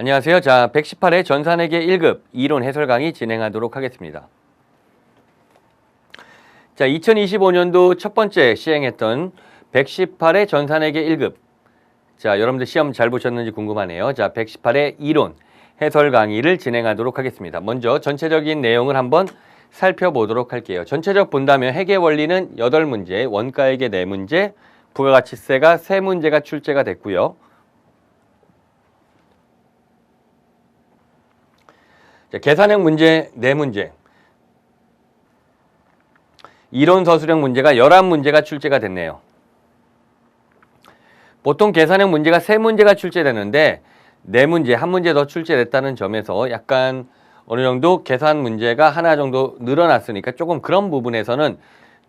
안녕하세요. 자, 118회 전산회계 1급 이론 해설 강의 진행하도록 하겠습니다. 자, 2025년도 첫 번째 시행했던 118회 전산회계 1급. 자, 여러분들 시험 잘 보셨는지 궁금하네요. 자, 118회 이론 해설 강의를 진행하도록 하겠습니다. 먼저 전체적인 내용을 한번 살펴보도록 할게요. 전체적 본다면 회계 원리는 8문제, 원가액의 4문제, 부가가치세가 3문제가 출제가 됐고요. 자, 계산형 문제 4문제, 이론 서술형 문제가 11문제가 출제가 됐네요. 보통 계산형 문제가 3문제가 출제되는데 4문제, 1문제 더 출제됐다는 점에서 약간 어느 정도 계산 문제가 하나 정도 늘어났으니까 조금 그런 부분에서는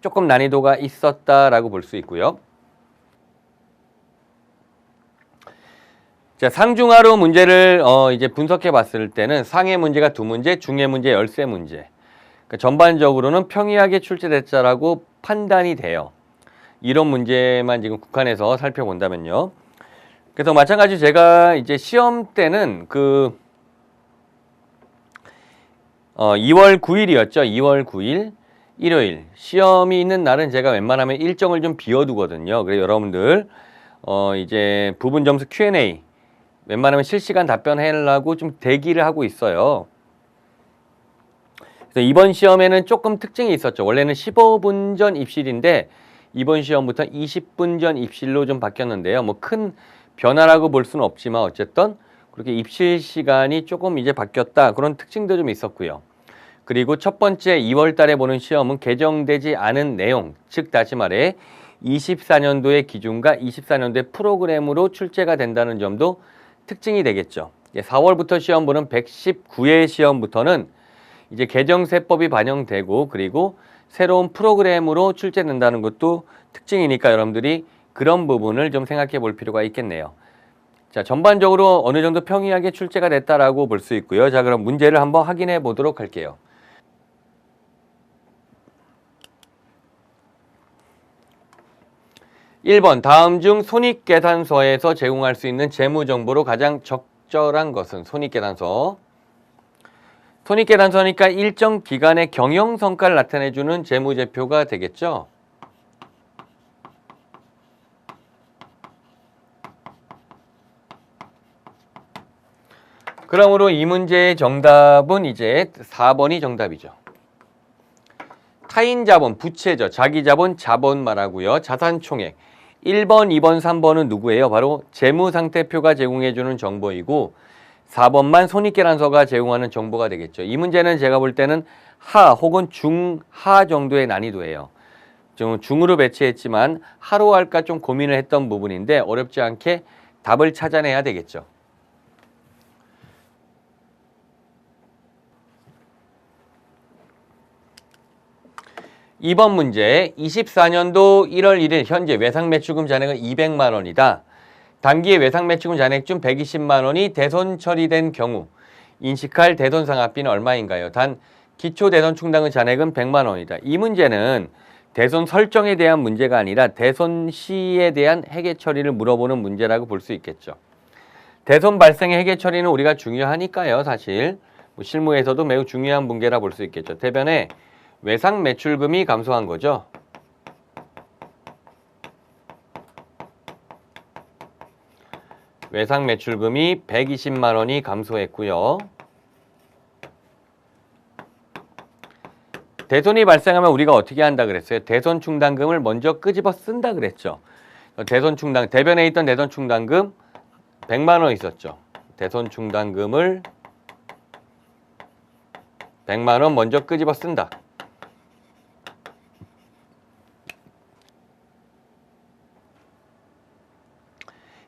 조금 난이도가 있었다라고 볼 수 있고요. 자, 상중하로 문제를 이제 분석해 봤을 때는 상해 문제가 2문제, 중해 문제 13문제. 그러니까 전반적으로는 평이하게 출제됐다라고 판단이 돼요. 이런 문제만 지금 국한해서 살펴본다면요. 그래서 마찬가지로 제가 이제 시험 때는 2월 9일이었죠. 2월 9일 일요일 시험이 있는 날은 제가 웬만하면 일정을 좀 비워두거든요. 그래서 여러분들 이제 부분 점수 Q&A 웬만하면 실시간 답변하려고 좀 대기를 하고 있어요. 그래서 이번 시험에는 조금 특징이 있었죠. 원래는 15분 전 입실인데 이번 시험부터 20분 전 입실로 좀 바뀌었는데요. 뭐 큰 변화라고 볼 수는 없지만 어쨌든 그렇게 입실 시간이 조금 이제 바뀌었다. 그런 특징도 좀 있었고요. 그리고 첫 번째 2월 달에 보는 시험은 개정되지 않은 내용, 즉 다시 말해 24년도의 기준과 24년도의 프로그램으로 출제가 된다는 점도 특징이 되겠죠. 4월부터 시험 보는 119회 시험부터는 이제 개정세법이 반영되고 그리고 새로운 프로그램으로 출제된다는 것도 특징이니까 여러분들이 그런 부분을 좀 생각해 볼 필요가 있겠네요. 자, 전반적으로 어느 정도 평이하게 출제가 됐다라고 볼 수 있고요. 자, 그럼 문제를 한번 확인해 보도록 할게요. 1번, 다음 중 손익계산서에서 제공할 수 있는 재무정보로 가장 적절한 것은? 손익계산서. 손익계산서니까 일정 기간의 경영성과를 나타내주는 재무제표가 되겠죠. 그러므로 이 문제의 정답은 이제 4번이 정답이죠. 타인자본, 부채죠. 자기자본, 자본 말하고요. 자산총액. 1번, 2번, 3번은 누구예요? 바로 재무상태표가 제공해주는 정보이고 4번만 손익계산서가 제공하는 정보가 되겠죠. 이 문제는 제가 볼 때는 하 혹은 중하 정도의 난이도예요. 좀 중으로 배치했지만 하로 할까 좀 고민을 했던 부분인데 어렵지 않게 답을 찾아내야 되겠죠. 이번 문제, 24년도 1월 1일 현재 외상매출금 잔액은 200만 원이다. 단기의 외상매출금 잔액 중 120만 원이 대손 처리된 경우 인식할 대손상합비는 얼마인가요? 단 기초대손 충당의 잔액은 100만 원이다. 이 문제는 대손 설정에 대한 문제가 아니라 대손 시에 대한 회계 처리를 물어보는 문제라고 볼 수 있겠죠. 대손 발생의 회계 처리는 우리가 중요하니까요. 사실 실무에서도 매우 중요한 문제라 볼 수 있겠죠. 대변에 외상 매출금이 감소한 거죠. 외상 매출금이 120만 원이 감소했고요. 대손이 발생하면 우리가 어떻게 한다 그랬어요? 대손 충당금을 먼저 끄집어 쓴다 그랬죠. 대손 충당, 대변에 있던 대손 충당금 100만 원 있었죠. 대손 충당금을 100만 원 먼저 끄집어 쓴다.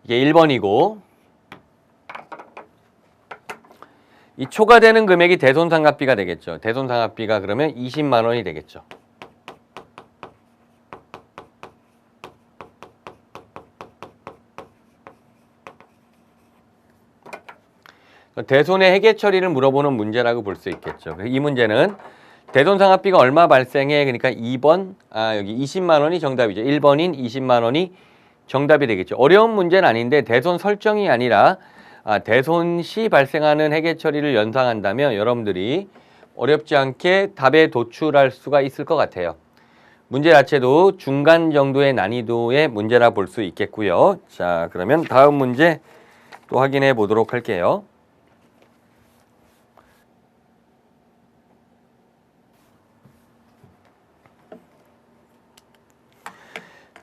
이게 1번이고 이 초과되는 금액이 대손상합비가 되겠죠. 대손상합비가 그러면 20만 원이 되겠죠. 대손의 회계 처리를 물어보는 문제라고 볼 수 있겠죠. 이 문제는 대손상합비가 얼마 발생해? 그러니까 2번, 여기 20만 원이 정답이죠. 1번인 20만 원이 정답이 되겠죠. 어려운 문제는 아닌데 대손 설정이 아니라 대손 시 발생하는 회계 처리를 연상한다면 여러분들이 어렵지 않게 답에 도출할 수가 있을 것 같아요. 문제 자체도 중간 정도의 난이도의 문제라 볼 수 있겠고요. 자, 그러면 다음 문제 또 확인해 보도록 할게요.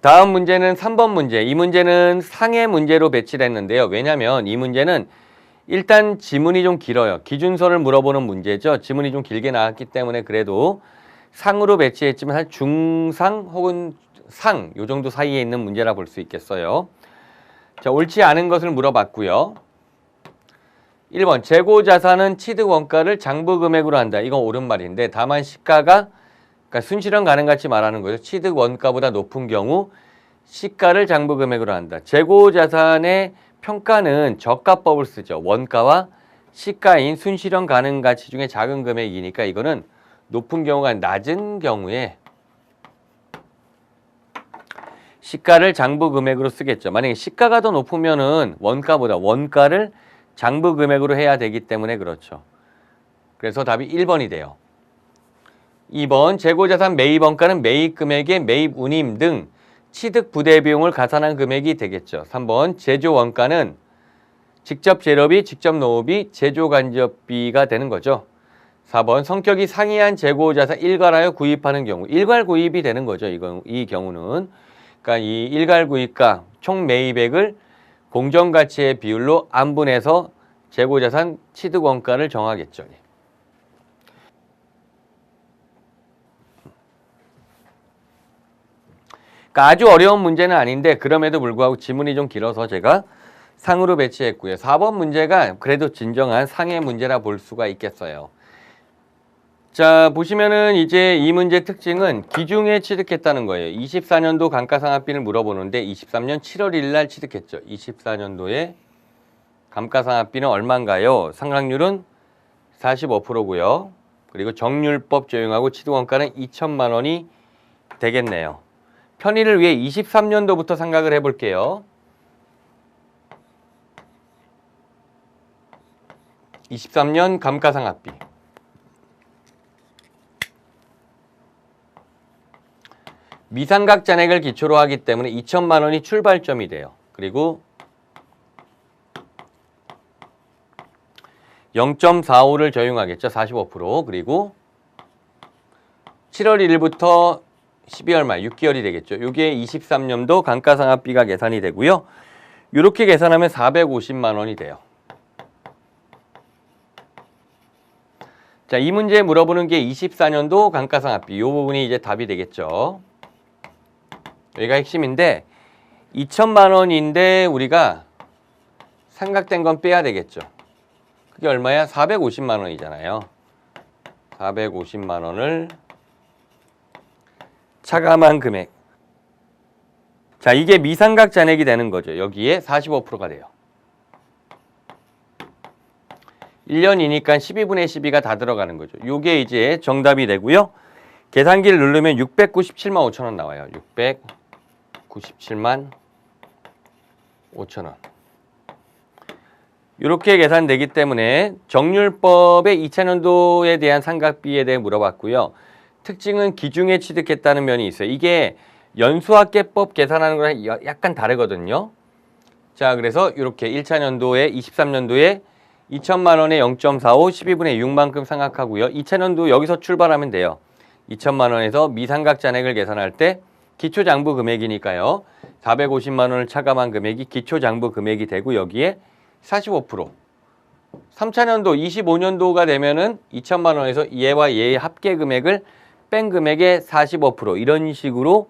다음 문제는 3번 문제. 이 문제는 상해 문제로 배치를 했는데요. 왜냐하면 이 문제는 일단 지문이 좀 길어요. 기준서를 물어보는 문제죠. 지문이 좀 길게 나왔기 때문에 그래도 상으로 배치했지만 한 중상 혹은 상, 요 정도 사이에 있는 문제라 볼 수 있겠어요. 자, 옳지 않은 것을 물어봤고요. 1번, 재고자산은 취득 원가를 장부 금액으로 한다. 이건 옳은 말인데 다만 시가가 그러니까 순실현 가능같이 말하는 거죠. 취득 원가보다 높은 경우 시가를 장부 금액으로 한다. 재고자산의 평가는 저가법을 쓰죠. 원가와 시가인 순실현 가능 가치 중에 작은 금액이니까 이거는 높은 경우가 낮은 경우에 시가를 장부 금액으로 쓰겠죠. 만약에 시가가 더 높으면은 원가를 장부 금액으로 해야 되기 때문에 그렇죠. 그래서 답이 1번이 돼요. 2번, 재고자산 매입 원가는 매입 금액의 매입 운임 등 취득 부대 비용을 가산한 금액이 되겠죠. 3번, 제조 원가는 직접 재료비, 직접 노후비, 제조 간접비가 되는 거죠. 4번, 성격이 상이한 재고자산 일괄하여 구입하는 경우 일괄 구입이 되는 거죠. 이 경우는 그러니까 이 일괄 구입가 총 매입액을 공정가치의 비율로 안분해서 재고자산 취득 원가를 정하겠죠. 그러니까 아주 어려운 문제는 아닌데 그럼에도 불구하고 지문이 좀 길어서 제가 상으로 배치했고요. 4번 문제가 그래도 진정한 상해 문제라 볼 수가 있겠어요. 자, 보시면은 이제 이 문제 특징은 기중에 취득했다는 거예요. 24년도 감가상각비를 물어보는데 23년 7월 1일 날 취득했죠. 24년도에 감가상각비는 얼마인가요? 상각률은 45%고요. 그리고 정률법 적용하고 취득원가는 2천만 원이 되겠네요. 편의를 위해 23년도부터 생각을 해볼게요. 23년 감가상각비. 미상각 잔액을 기초로 하기 때문에 2천만 원이 출발점이 돼요. 그리고 0.45를 적용하겠죠. 45%. 그리고 7월 1일부터 12월 말 6개월이 되겠죠. 이게 23년도 감가상각비가 계산이 되고요. 이렇게 계산하면 450만 원이 돼요. 자, 이 문제에 물어보는 게 24년도 감가상각비. 이 부분이 이제 답이 되겠죠. 여기가 핵심인데 2천만 원인데 우리가 삼각된 건 빼야 되겠죠. 그게 얼마야? 450만 원이잖아요. 450만 원을 차감한 금액. 자, 이게 미상각 잔액이 되는 거죠. 여기에 45%가 돼요. 1년이니까 12분의 12가 다 들어가는 거죠. 이게 이제 정답이 되고요. 계산기를 누르면 697만 5천 원 나와요. 697만 5천 원. 이렇게 계산되기 때문에 정률법의 2000년도에 대한 상각비에 대해 물어봤고요. 특징은 기중에 취득했다는 면이 있어요. 이게 연수학계법 계산하는 거랑 약간 다르거든요. 자, 그래서 이렇게 1차 년도에 23년도에 2천만 원에 0.45, 12분의 6만큼 상각하고요. 2차 년도 여기서 출발하면 돼요. 2천만 원에서 미상각 잔액을 계산할 때 기초장부 금액이니까요. 450만 원을 차감한 금액이 기초장부 금액이 되고 여기에 45%. 3차 년도 25년도가 되면은 2천만 원에서 얘와 얘의 합계 금액을 뺀 금액의 45% 이런 식으로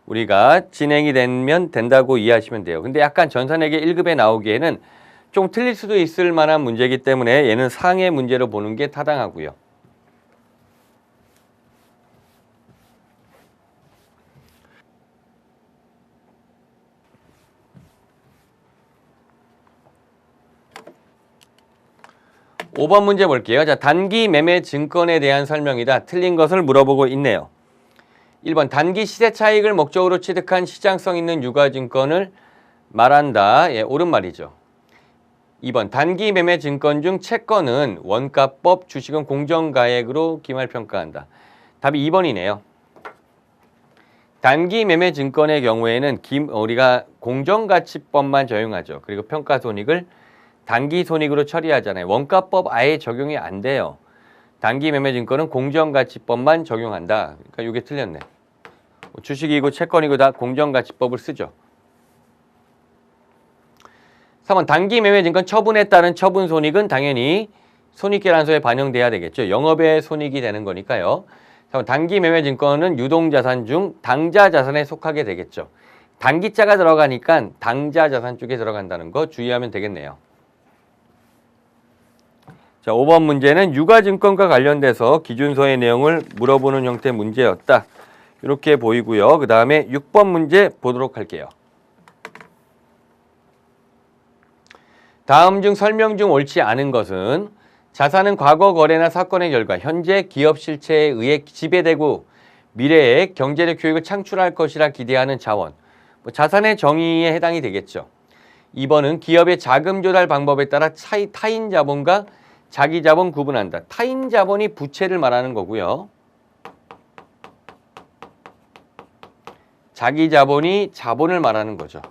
우리가 진행이 되면 된다고 이해하시면 돼요. 근데 약간 전산회계 1급에 나오기에는 좀 틀릴 수도 있을 만한 문제이기 때문에 얘는 상해 문제로 보는 게 타당하고요. 오 번 문제 볼게요. 자, 단기 매매 증권에 대한 설명이다. 틀린 것을 물어보고 있네요. 1번 단기 시세 차익을 목적으로 취득한 시장성 있는 유가증권을 말한다. 예, 옳은 말이죠. 2번 단기 매매 증권 중 채권은 원가법, 주식은 공정가액으로 기말평가한다. 답이 2번이네요. 단기 매매 증권의 경우에는 우리가 공정가치법만 적용하죠. 그리고 평가손익을 단기손익으로 처리하잖아요. 원가법 아예 적용이 안 돼요. 단기 매매 증권은 공정가치법만 적용한다. 그러니까 이게 틀렸네. 주식이고 채권이고 다 공정가치법을 쓰죠. 3번 단기 매매 증권 처분에 따른 처분 손익은 당연히 손익계산서에 반영돼야 되겠죠. 영업의 손익이 되는 거니까요. 3번 단기 매매 증권은 유동자산 중 당자자산에 속하게 되겠죠. 단기자가 들어가니까 당자자산 쪽에 들어간다는 거 주의하면 되겠네요. 자, 5번 문제는 유가증권과 관련돼서 기준서의 내용을 물어보는 형태의 문제였다. 이렇게 보이고요. 그 다음에 6번 문제 보도록 할게요. 다음 중 설명 중 옳지 않은 것은 자산은 과거 거래나 사건의 결과 현재 기업 실체에 의해 지배되고 미래에 경제적 효익을 창출할 것이라 기대하는 자원. 자산의 정의에 해당이 되겠죠. 2번은 기업의 자금 조달 방법에 따라 타인 자본과 자기 자본 구분한다. 타인 자본이 부채를 말하는 거고요. 자기 자본이 자본을 말하는 거죠.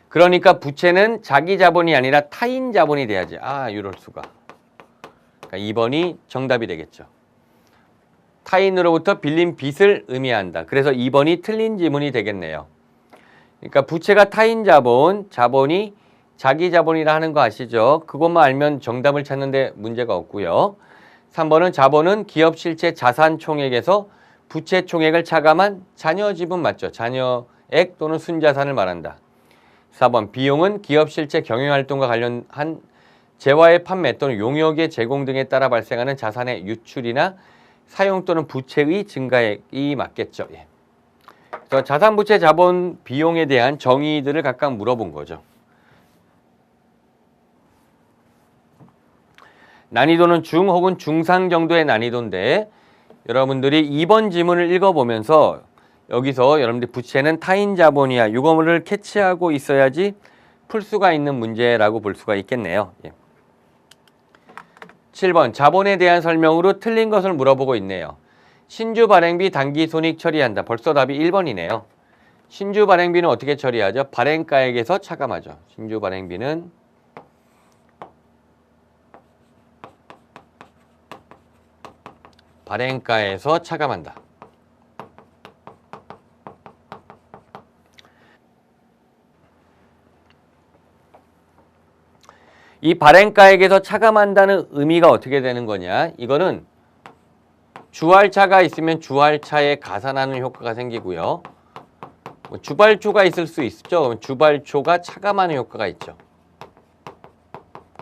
그러니까 부채는 자기 자본이 아니라 타인 자본이 돼야지. 이럴 수가. 그러니까 2번이 정답이 되겠죠. 타인으로부터 빌린 빚을 의미한다. 그래서 2번이 틀린 지문이 되겠네요. 그러니까 부채가 타인 자본, 자본이 자기 자본이라 하는 거 아시죠? 그것만 알면 정답을 찾는데 문제가 없고요. 3번은 자본은 기업 실체 자산 총액에서 부채 총액을 차감한 잔여 지분 맞죠? 잔여액 또는 순자산을 말한다. 4번 비용은 기업 실체 경영활동과 관련한 재화의 판매 또는 용역의 제공 등에 따라 발생하는 자산의 유출이나 사용 또는 부채의 증가액이 맞겠죠. 예. 그래서 자산, 부채, 자본, 비용에 대한 정의들을 각각 물어본 거죠. 난이도는 중 혹은 중상 정도의 난이도인데 여러분들이 2번 지문을 읽어보면서 여기서 여러분들이 부채는 타인 자본이야. 이거를 캐치하고 있어야지 풀 수가 있는 문제라고 볼 수가 있겠네요. 예. 7번 자본에 대한 설명으로 틀린 것을 물어보고 있네요. 신주 발행비 단기 손익 처리한다. 벌써 답이 1번이네요. 신주 발행비는 어떻게 처리하죠? 발행가액에서 차감하죠. 신주 발행비는 발행가에서 차감한다. 이 발행가액에서 차감한다는 의미가 어떻게 되는 거냐? 이거는 주할차가 있으면 주할차에 가산하는 효과가 생기고요. 주발초가 있을 수 있죠. 그럼 주발초가 차감하는 효과가 있죠.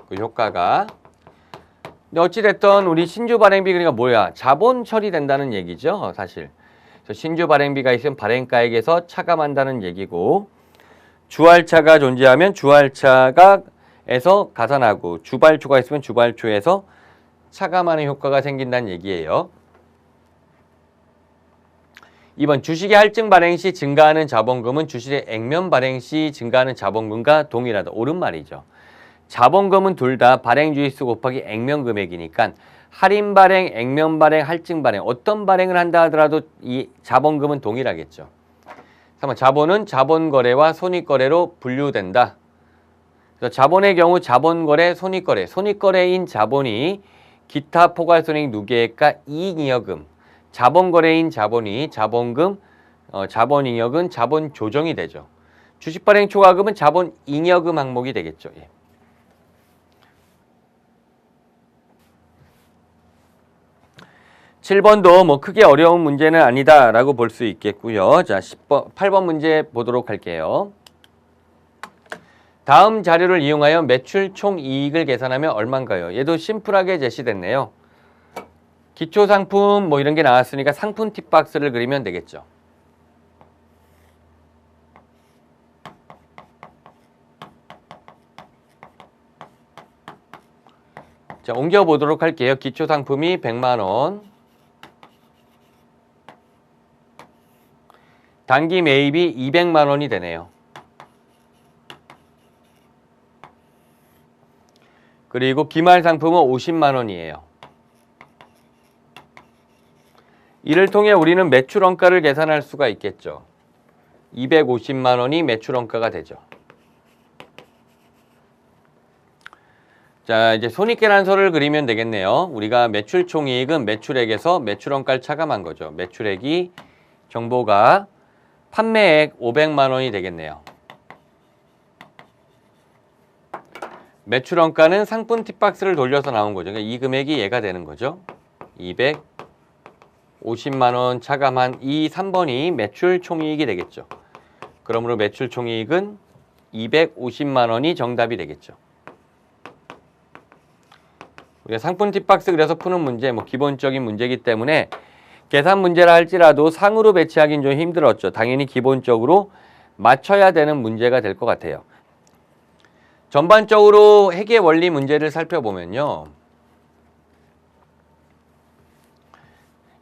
그 효과가. 근데 어찌됐든 우리 신주 발행비 그러니까 뭐야? 자본 처리된다는 얘기죠. 사실. 그래서 신주 발행비가 있으면 발행가액에서 차감한다는 얘기고 주할차가 존재하면 주할차에서 가산하고 주발초가 있으면 주발초에서 차감하는 효과가 생긴다는 얘기예요. 2번 주식의 할증 발행 시 증가하는 자본금은 주식의 액면 발행 시 증가하는 자본금과 동일하다. 옳은 말이죠. 자본금은 둘 다 발행 주의수 곱하기 액면 금액이니까 할인 발행, 액면 발행, 할증 발행 어떤 발행을 한다 하더라도 이 자본금은 동일하겠죠. 3번 자본은 자본거래와 손익거래로 분류된다. 그래서 자본의 경우 자본거래, 손익거래, 손익거래인 자본이 기타 포괄손익 누계액과 이익잉여금 자본거래인 자본이 자본금, 자본잉여금, 자본조정이 되죠. 주식발행 초과금은 자본잉여금 항목이 되겠죠. 예. (7번도) 뭐 크게 어려운 문제는 아니다라고 볼 수 있겠고요. 자, 8번 문제 보도록 할게요. 다음 자료를 이용하여 매출 총이익을 계산하면 얼마인가요? 얘도 심플하게 제시됐네요. 기초 상품 뭐 이런 게 나왔으니까 상품 팁박스를 그리면 되겠죠. 자, 옮겨 보도록 할게요. 기초 상품이 100만 원. 단기 매입이 200만 원이 되네요. 그리고 기말 상품은 50만 원이에요. 이를 통해 우리는 매출 원가를 계산할 수가 있겠죠. 250만 원이 매출 원가가 되죠. 자, 이제 손익계산서를 그리면 되겠네요. 우리가 매출 총이익은 매출액에서 매출 원가를 차감한 거죠. 매출액이 정보가 판매액 500만 원이 되겠네요. 매출 원가는 상품 팁박스를 돌려서 나온 거죠. 그러니까 이 금액이 얘가 되는 거죠. 250만 원 차감한 이 3번이 매출 총이익이 되겠죠. 그러므로 매출 총이익은 250만 원이 정답이 되겠죠. 우리가 상품 팁박스 그래서 푸는 문제, 기본적인 문제이기 때문에 계산 문제라 할지라도 상으로 배치하기는 좀 힘들었죠. 당연히 기본적으로 맞춰야 되는 문제가 될 것 같아요. 전반적으로 회계 원리 문제를 살펴보면요.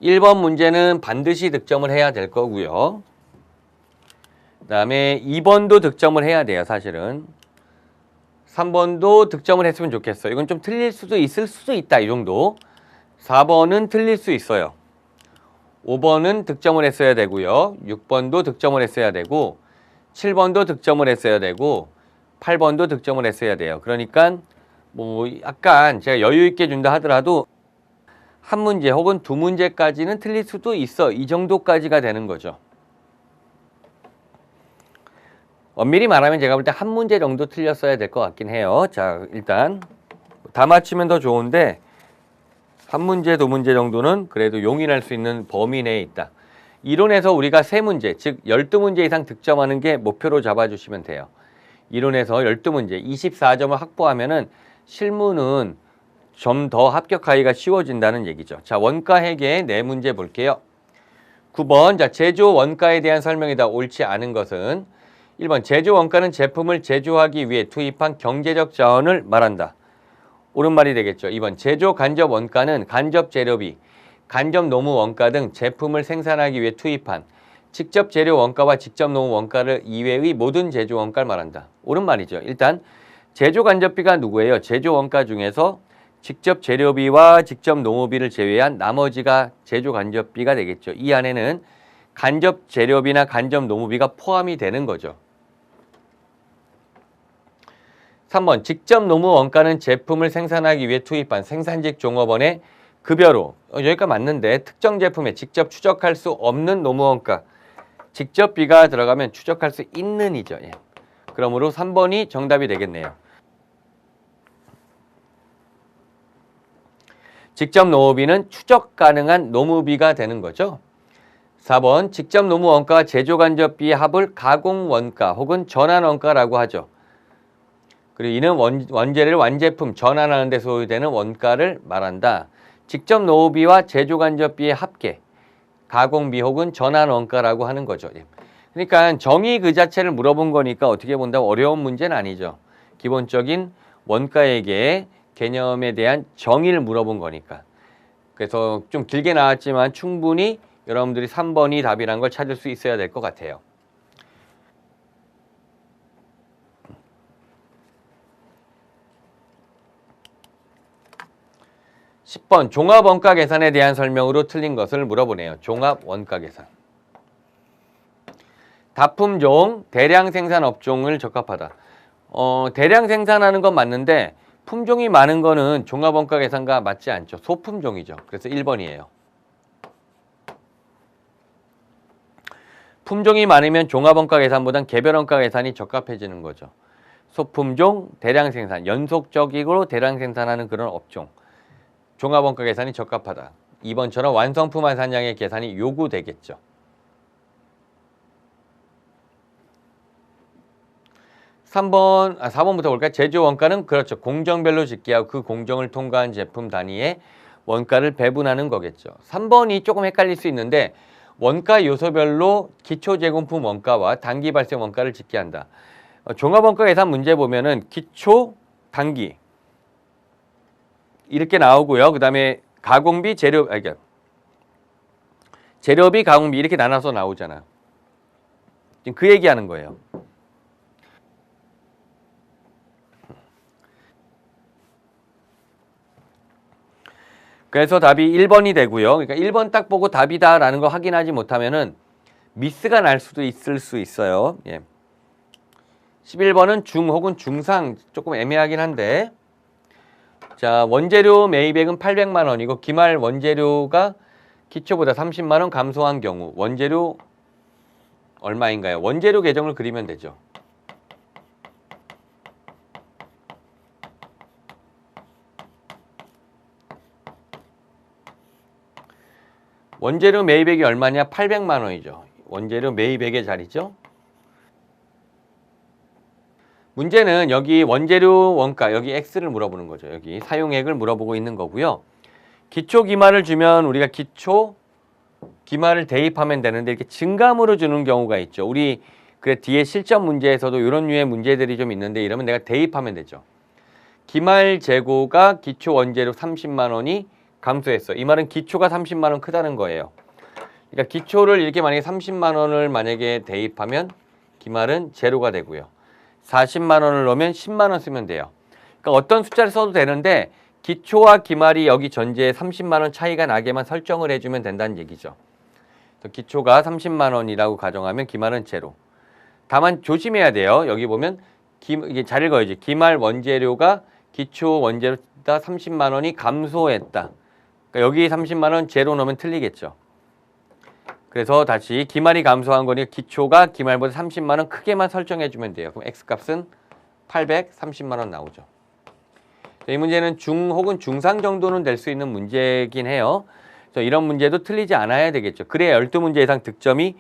1번 문제는 반드시 득점을 해야 될 거고요. 그 다음에 2번도 득점을 해야 돼요, 사실은. 3번도 득점을 했으면 좋겠어요. 이건 좀 틀릴 수도 있을 수도 있다, 이 정도. 4번은 틀릴 수 있어요. 5번은 득점을 했어야 되고요. 6번도 득점을 했어야 되고 7번도 득점을 했어야 되고 8번도 득점을 했어야 돼요. 그러니까 약간 제가 여유 있게 준다 하더라도 한 문제 혹은 두 문제까지는 틀릴 수도 있어. 이 정도까지가 되는 거죠. 엄밀히 말하면 제가 볼 때 한 문제 정도 틀렸어야 될 것 같긴 해요. 자, 일단 다 맞히면 더 좋은데 한 문제, 두 문제 정도는 그래도 용인할 수 있는 범위 내에 있다. 이론에서 우리가 3문제, 즉 12문제 이상 득점하는 게 목표로 잡아주시면 돼요. 이론에서 12문제, 24점을 확보하면은 실무는 좀 더 합격하기가 쉬워진다는 얘기죠. 자, 원가 회계 4문제 볼게요. 9번, 자, 제조 원가에 대한 설명이다. 옳지 않은 것은 1번, 제조 원가는 제품을 제조하기 위해 투입한 경제적 자원을 말한다. 옳은 말이 되겠죠. 2번, 제조 간접 원가는 간접 재료비, 간접 노무 원가 등 제품을 생산하기 위해 투입한 직접 재료 원가와 직접 노무 원가를 이외의 모든 제조 원가를 말한다. 옳은 말이죠. 일단 제조 간접비가 누구예요? 제조 원가 중에서 직접 재료비와 직접 노무비를 제외한 나머지가 제조 간접비가 되겠죠. 이 안에는 간접 재료비나 간접 노무비가 포함이 되는 거죠. 3번, 직접 노무 원가는 제품을 생산하기 위해 투입한 생산직 종업원의 급여로, 여기가 맞는데 특정 제품에 직접 추적할 수 없는 노무 원가, 직접비가 들어가면 추적할 수 있는 이죠. 예. 그러므로 3번이 정답이 되겠네요. 직접 노무비는 추적 가능한 노무비가 되는 거죠. 4번, 직접 노무 원가와 제조 간접비의 합을 가공 원가 혹은 전환 원가라고 하죠. 그리고 이는 원재료를 완제품 전환하는 데 소요되는 원가를 말한다. 직접 노무비와 제조 간접비의 합계, 가공비 혹은 전환 원가라고 하는 거죠. 그러니까 정의 그 자체를 물어본 거니까 어떻게 본다면 어려운 문제는 아니죠. 기본적인 원가액의 개념에 대한 정의를 물어본 거니까. 그래서 좀 길게 나왔지만 충분히 여러분들이 3번이 답이란 걸 찾을 수 있어야 될 것 같아요. (10번) 종합원가 계산에 대한 설명으로 틀린 것을 물어보네요. 종합원가 계산. 다품종, 대량 생산 업종을 적합하다. 대량 생산하는 건 맞는데 품종이 많은 거는 종합원가 계산과 맞지 않죠. 소품종이죠. 그래서 1번이에요. 품종이 많으면 종합원가 계산보단 개별원가 계산이 적합해지는 거죠. 소품종, 대량 생산, 연속적으로 대량 생산하는 그런 업종. 종합원가 계산이 적합하다. 2번처럼 완성품 한산량의 계산이 요구되겠죠. 4번부터 볼까요? 제조 원가는 그렇죠. 공정별로 집계하고 그 공정을 통과한 제품 단위의 원가를 배분하는 거겠죠. 3번이 조금 헷갈릴 수 있는데 원가 요소별로 기초 제공품 원가와 단기 발생 원가를 집계한다. 종합원가 계산 문제 보면은 기초, 단기 이렇게 나오고요. 그 다음에 가공비, 재료비, 가공비 이렇게 나눠서 나오잖아. 지금 그 얘기하는 거예요. 그래서 답이 1번이 되고요. 그러니까 1번 딱 보고 답이다라는 거 확인하지 못하면은 미스가 날 수도 있을 수 있어요. 예. 11번은 중 혹은 중상, 조금 애매하긴 한데, 자, 원재료 매입액은 800만 원이고 기말 원재료가 기초보다 30만 원 감소한 경우 원재료 얼마인가요? 원재료 계정을 그리면 되죠. 원재료 매입액이 얼마냐? 800만 원이죠. 원재료 매입액의 자리죠. 문제는 여기 원재료 원가, 여기 X를 물어보는 거죠. 여기 사용액을 물어보고 있는 거고요. 기초 기말을 주면 우리가 기초 기말을 대입하면 되는데 이렇게 증감으로 주는 경우가 있죠. 우리 그래 뒤에 실전 문제에서도 이런 류의 문제들이 좀 있는데 이러면 내가 대입하면 되죠. 기말 재고가 기초 원재료 30만 원이 감소했어. 이 말은 기초가 30만 원 크다는 거예요. 그러니까 기초를 이렇게 만약에 30만 원을 만약에 대입하면 기말은 제로가 되고요. 40만 원을 넣으면 10만 원 쓰면 돼요. 그러니까 어떤 숫자를 써도 되는데 기초와 기말이 여기 전제에 30만 원 차이가 나게만 설정을 해주면 된다는 얘기죠. 기초가 30만 원이라고 가정하면 기말은 제로. 다만 조심해야 돼요. 여기 보면 이게 잘 읽어야지. 기말 원재료가 기초 원재료보다 30만 원이 감소했다. 그러니까 여기 30만 원 제로 넣으면 틀리겠죠. 그래서 다시 기말이 감소한 거니 기초가 기말보다 30만 원 크게만 설정해주면 돼요. 그럼 X값은 830만 원 나오죠. 이 문제는 중 혹은 중상 정도는 될 수 있는 문제긴 해요. 그래서 이런 문제도 틀리지 않아야 되겠죠. 그래야 12문제 이상 득점이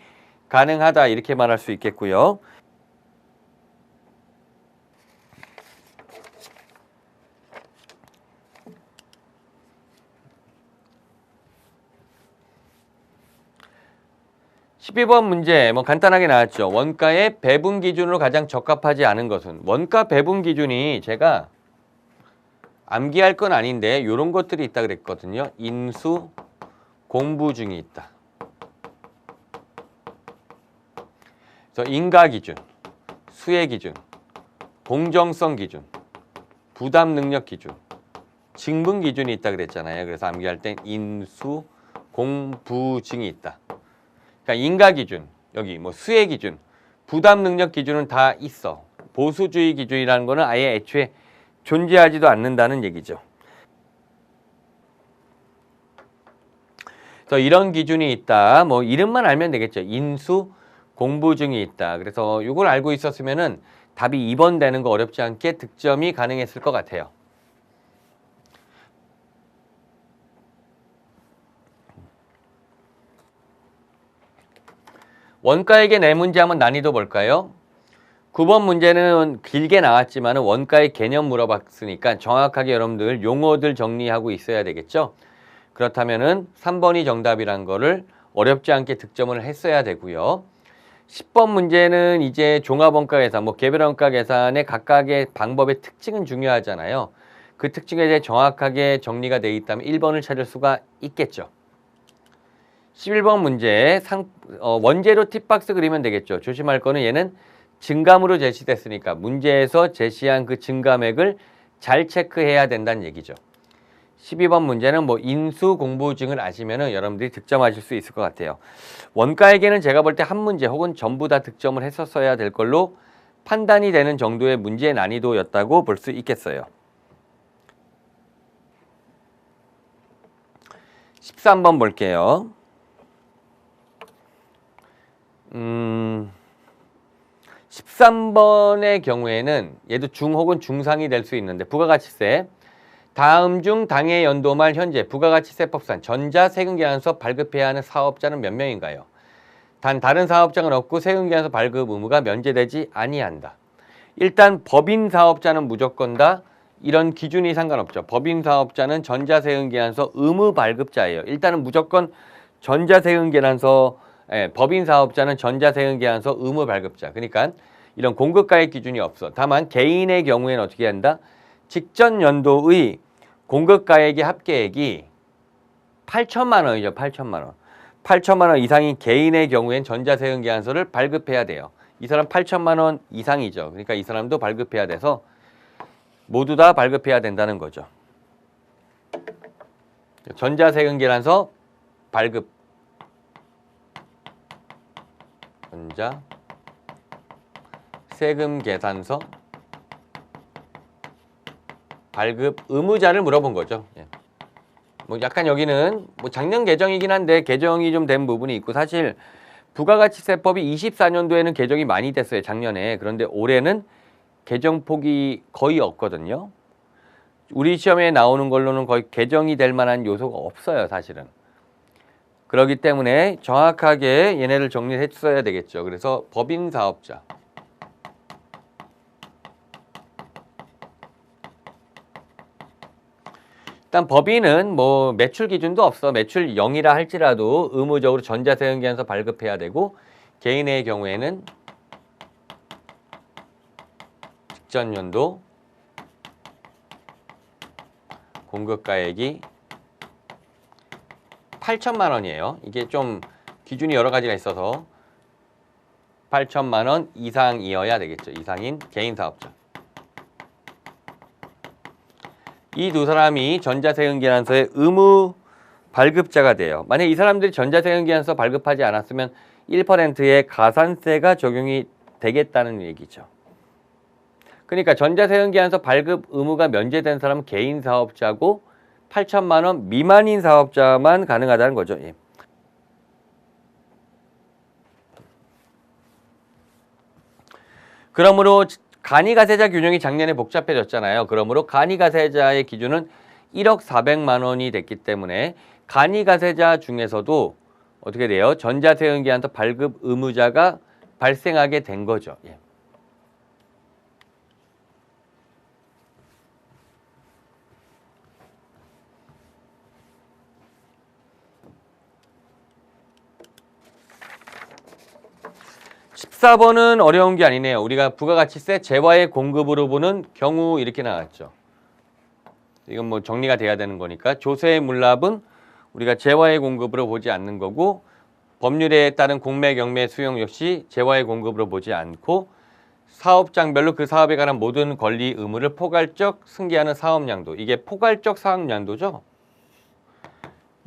가능하다 이렇게 말할 수 있겠고요. (12번) 문제 뭐 간단하게 나왔죠. 원가의 배분 기준으로 가장 적합하지 않은 것은 원가 배분 기준이 제가 암기할 건 아닌데 이런 것들이 있다 그랬거든요. 인수, 공부 중이 있다. 그래서 인가 기준, 수혜 기준, 공정성 기준, 부담 능력 기준, 징분 기준이 있다 그랬잖아요. 그래서 암기할 땐 인수, 공부증이 있다. 그러니까 인가 기준, 여기 뭐 수혜 기준, 부담 능력 기준은 다 있어. 보수주의 기준이라는 거는 아예 애초에 존재하지도 않는다는 얘기죠. 그래서 이런 기준이 있다. 뭐 이름만 알면 되겠죠. 인수, 공부증이 있다. 그래서 이걸 알고 있었으면은 답이 2번 되는 거 어렵지 않게 득점이 가능했을 것 같아요. 원가액의 네 문제 한번 난이도 볼까요? 9번 문제는 길게 나왔지만 원가의 개념 물어봤으니까 정확하게 여러분들 용어들 정리하고 있어야 되겠죠? 그렇다면은 3번이 정답이란 거를 어렵지 않게 득점을 했어야 되고요. 10번 문제는 이제 종합원가 계산, 뭐 개별원가 계산의 각각의 방법의 특징은 중요하잖아요. 그 특징에 대해 정확하게 정리가 되어 있다면 1번을 찾을 수가 있겠죠. 11번 문제 원재료 팁박스 그리면 되겠죠. 조심할 거는 얘는 증감으로 제시됐으니까 문제에서 제시한 그 증감액을 잘 체크해야 된다는 얘기죠. 12번 문제는 뭐 인수 공부증을 아시면은 여러분들이 득점하실 수 있을 것 같아요. 원가에게는 제가 볼 때 한 문제 혹은 전부 다 득점을 했었어야 될 걸로 판단이 되는 정도의 문제의 난이도였다고 볼 수 있겠어요. 13번 볼게요. 13번의 경우에는 얘도 중 혹은 중상이 될 수 있는데 부가가치세 다음 중 당해 연도 말 현재 부가가치세법상 전자세금계산서 발급해야 하는 사업자는 몇 명인가요? 단 다른 사업장은 없고 세금계산서 발급 의무가 면제되지 아니한다. 일단 법인 사업자는 무조건 다 이런 기준이 상관없죠. 법인 사업자는 전자세금계산서 의무 발급자예요. 일단은 무조건 전자세금계산서 법인 사업자는 전자세금계산서 의무 발급자. 그러니까 이런 공급가액 기준이 없어. 다만 개인의 경우에는 어떻게 한다? 직전 연도의 공급가액의 합계액이 8천만 원이죠. 8천만 원. 8천만 원 이상인 개인의 경우엔 전자세금계산서를 발급해야 돼요. 이 사람 8천만 원 이상이죠. 그러니까 이 사람도 발급해야 돼서 모두 다 발급해야 된다는 거죠. 전자세금계산서 발급. 전자세금계산서 발급 의무자를 물어본 거죠. 예. 뭐 약간 여기는 뭐 작년 개정이긴 한데 개정이 좀 된 부분이 있고 사실 부가가치세법이 24년도에는 개정이 많이 됐어요. 작년에. 그런데 올해는 개정폭이 거의 없거든요. 우리 시험에 나오는 걸로는 거의 개정이 될 만한 요소가 없어요. 사실은. 그렇기 때문에 정확하게 얘네를 정리했어야 되겠죠. 그래서 법인사업자. 일단 법인은 뭐 매출 기준도 없어. 매출 0이라 할지라도 의무적으로 전자세금계산서 발급해야 되고 개인의 경우에는 직전 연도 공급가액이 8천만 원이에요. 이게 좀 기준이 여러 가지가 있어서 8천만 원 이상이어야 되겠죠. 이상인 개인 사업자. 이 두 사람이 전자세금계산서의 의무 발급자가 돼요. 만약 이 사람들이 전자세금계산서 발급하지 않았으면 1%의 가산세가 적용이 되겠다는 얘기죠. 그러니까 전자세금계산서 발급 의무가 면제된 사람은 개인 사업자고 8천만 원 미만인 사업자만 가능하다는 거죠. 예. 그러므로 간이가세자 규정이 작년에 복잡해졌잖아요. 그러므로 간이가세자의 기준은 1억 400만 원이 됐기 때문에 간이가세자 중에서도 어떻게 돼요? 전자세금계산서 발급 의무자가 발생하게 된 거죠. 예. (14번은) 어려운 게 아니네요. 우리가 부가가치세 재화의 공급으로 보는 경우 이렇게 나왔죠. 이건 뭐 정리가 돼야 되는 거니까 조세의 물납은 우리가 재화의 공급으로 보지 않는 거고 법률에 따른 공매, 경매, 수용 역시 재화의 공급으로 보지 않고 사업장별로 그 사업에 관한 모든 권리 의무를 포괄적 승계하는 사업량도, 이게 포괄적 사업량도죠.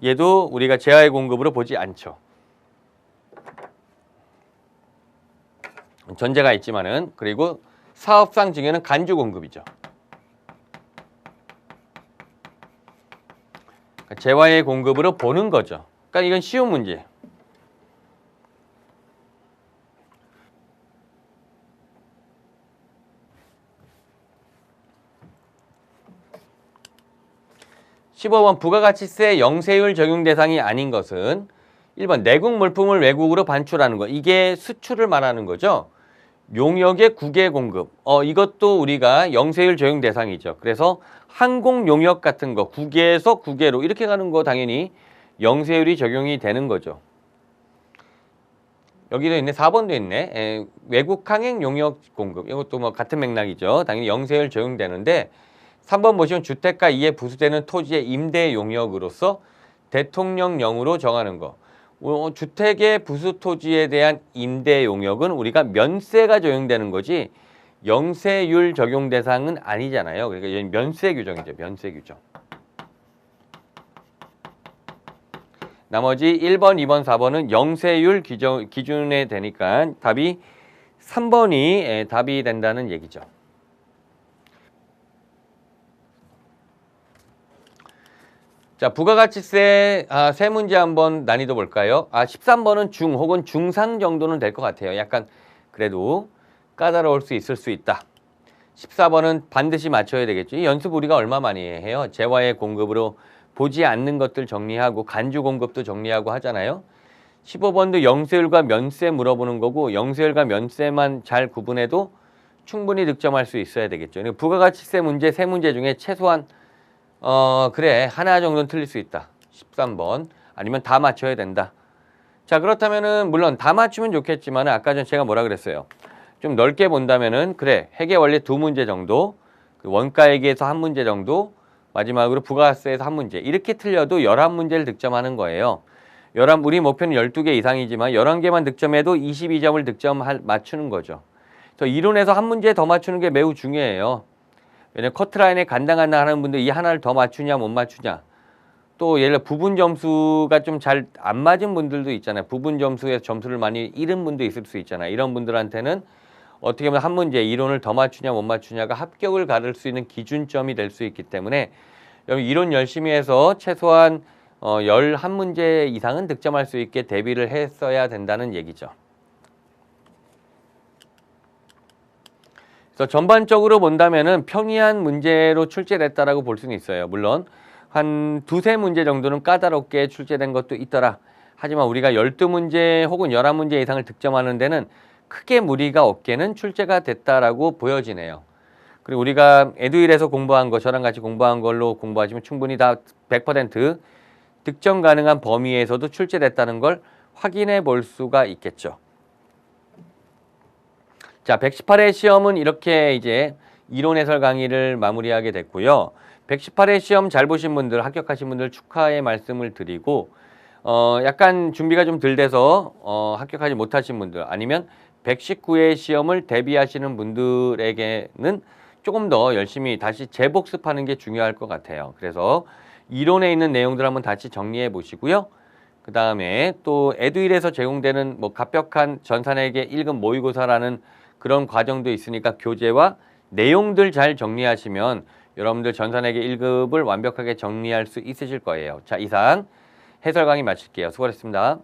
얘도 우리가 재화의 공급으로 보지 않죠. 전제가 있지만은. 그리고 사업상 증여는 간주 공급이죠. 재화의 공급으로 보는 거죠. 그러니까 이건 쉬운 문제. (15번) 부가가치세 영세율 적용 대상이 아닌 것은 1번 내국 물품을 외국으로 반출하는 거. 이게 수출을 말하는 거죠. 용역의 국외 공급. 이것도 우리가 영세율 적용 대상이죠. 그래서 항공 용역 같은 거 국외에서 국외로 이렇게 가는 거 당연히 영세율이 적용이 되는 거죠. 여기도 있네. 4번도 있네. 외국 항행 용역 공급. 이것도 뭐 같은 맥락이죠. 당연히 영세율 적용되는데 3번 보시면 주택가 이에 부수되는 토지의 임대 용역으로서 대통령령으로 정하는 거. 주택의 부수 토지에 대한 임대 용역은 우리가 면세가 적용되는 거지 영세율 적용 대상은 아니잖아요. 그러니까 면세 규정이죠. 면세 규정. 나머지 1번, 2번, 4번은 영세율 기준에 되니까 답이 3번이 답이 된다는 얘기죠. 자, 부가가치세 세 문제 한번 난이도 볼까요? 13번은 중 혹은 중상 정도는 될 것 같아요. 약간 그래도 까다로울 수 있을 수 있다. 14번은 반드시 맞춰야 되겠죠. 이 연습 우리가 얼마 많이 해요. 재화의 공급으로 보지 않는 것들 정리하고 간주 공급도 정리하고 하잖아요. 15번도 영세율과 면세 물어보는 거고 영세율과 면세만 잘 구분해도 충분히 득점할 수 있어야 되겠죠. 부가가치세 문제 세 문제 중에 최소한 그래 하나 정도는 틀릴 수 있다. 13번 아니면 다 맞춰야 된다. 자, 그렇다면은 물론 다 맞추면 좋겠지만 아까 전 제가 뭐라 그랬어요. 좀 넓게 본다면은 그래 회계 원리 2문제 정도, 원가회계에서 1문제 정도, 마지막으로 부가세에서 1문제 이렇게 틀려도 11문제를 득점하는 거예요. 우리 목표는 12개 이상이지만 11개만 득점해도 22점을 맞추는 거죠. 그래서 이론에서 한 문제 더 맞추는 게 매우 중요해요. 왜냐면 커트라인에 간당간당 하는 분들 이 하나를 더 맞추냐 못 맞추냐. 또 예를 들어 부분 점수가 좀 잘 안 맞은 분들도 있잖아요. 부분 점수에서 점수를 많이 잃은 분도 있을 수 있잖아요. 이런 분들한테는 어떻게 보면 한 문제 이론을 더 맞추냐 못 맞추냐가 합격을 가를 수 있는 기준점이 될 수 있기 때문에 여러분 이론 열심히 해서 최소한 11문제 이상은 득점할 수 있게 대비를 했어야 된다는 얘기죠. 그래서 전반적으로 본다면은 평이한 문제로 출제됐다라고 볼 수는 있어요. 물론 한 두세 문제 정도는 까다롭게 출제된 것도 있더라. 하지만 우리가 12문제 혹은 11문제 이상을 득점하는 데는 크게 무리가 없게는 출제가 됐다라고 보여지네요. 그리고 우리가 에듀윌에서 공부한 거, 저랑 같이 공부한 걸로 공부하시면 충분히 다 100% 득점 가능한 범위에서도 출제됐다는 걸 확인해 볼 수가 있겠죠. 자, 118회 시험은 이렇게 이제 이론 해설 강의를 마무리하게 됐고요. 118회 시험 잘 보신 분들, 합격하신 분들 축하의 말씀을 드리고 약간 준비가 좀 덜 돼서 합격하지 못하신 분들 아니면 119회 시험을 대비하시는 분들에게는 조금 더 열심히 다시 재복습하는 게 중요할 것 같아요. 그래서 이론에 있는 내용들 한번 다시 정리해 보시고요. 그 다음에 또 에듀윌에서 제공되는 뭐 갑벽한 전산에게 1급 모의고사라는 그런 과정도 있으니까 교재와 내용들 잘 정리하시면 여러분들 전산에게 1급을 완벽하게 정리할 수 있으실 거예요. 자, 이상 해설 강의 마칠게요. 수고하셨습니다.